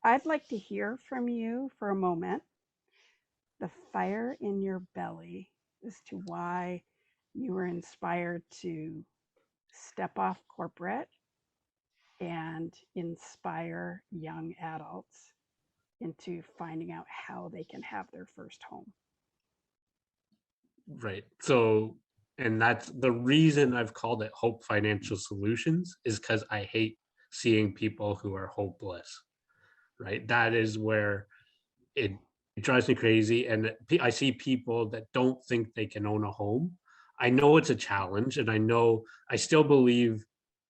I'd like to hear from you for a moment, the fire in your belly as to why you were inspired to step off corporate and inspire young adults into finding out how they can have their first home. Right. So, and that's the reason I've called it Hope Financial Solutions, is because I hate seeing people who are hopeless. Right. That is where it, it drives me crazy. And I see people that don't think they can own a home. I know it's a challenge, and I know I still believe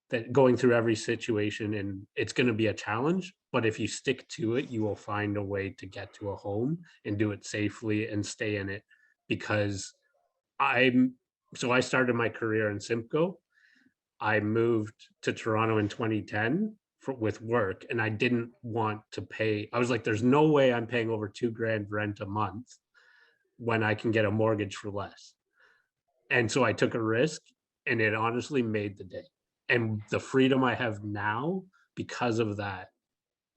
that going through every situation and it's going to be a challenge, but if you stick to it, you will find a way to get to a home and do it safely and stay in it. Because I'm so I started my career in Simcoe. I moved to Toronto in 2010 with work, and I didn't want to pay. I was like, there's no way I'm paying over 2 grand rent a month when I can get a mortgage for less. And so I took a risk, and it honestly made the day. And the freedom I have now because of that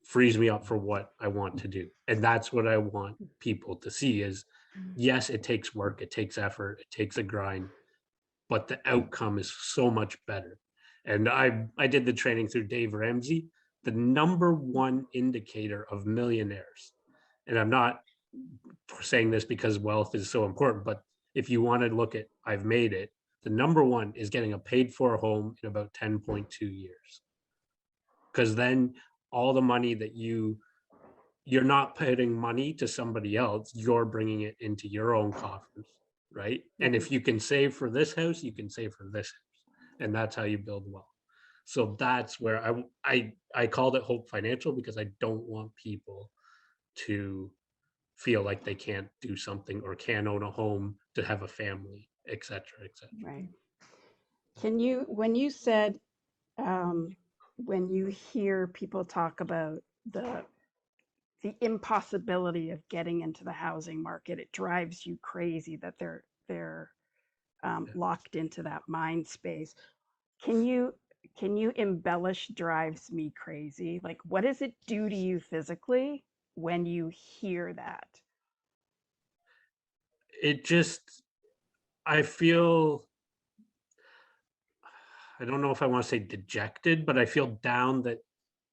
frees me up for what I want to do. And that's what I want people to see is, yes, it takes work, it takes effort, it takes a grind, but the outcome is so much better. And I did the training through Dave Ramsey. The number one indicator of millionaires, and I'm not saying this because wealth is so important, but if you want to look at I've made it, the number one is getting a paid for home in about 10.2 years. Because then all the money that you're not putting money to somebody else, you're bringing it into your own coffers, right? And Mm-hmm. if you can save for this house, you can save for this house, and that's how you build wealth. So that's where I called it Hope Financial, because I don't want people to feel like they can't do something or can't own a home to have a family, etc., etc. Right. Can you, when you said, um, when you hear people talk about the the impossibility of getting into the housing market, it drives you crazy that they're Yeah. locked into that mind space. Can you embellish drives me crazy? Like, what does it do to you physically when you hear that? It just I feel I don't know if I want to say dejected, but I feel down that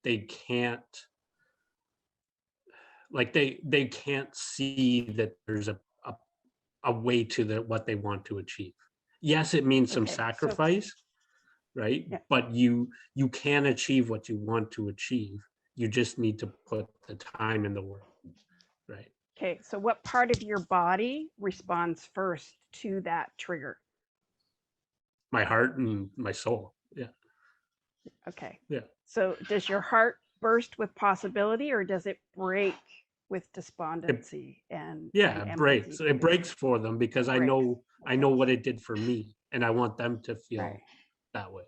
they can't they can't see that there's a way to what they want to achieve. Yes, it means some Okay, so sacrifice, right? yeah, But you can achieve what you want to achieve. You just need to put the time in the work, right? okay, so what part of your body responds first to that trigger? My heart and my soul. Yeah. Okay, Yeah. so does your heart burst with possibility or does it break with It despondency and yeah, it empathy breaks. It because breaks for them it because breaks? I know Okay, what it did for me, and I want them to right. feel that way.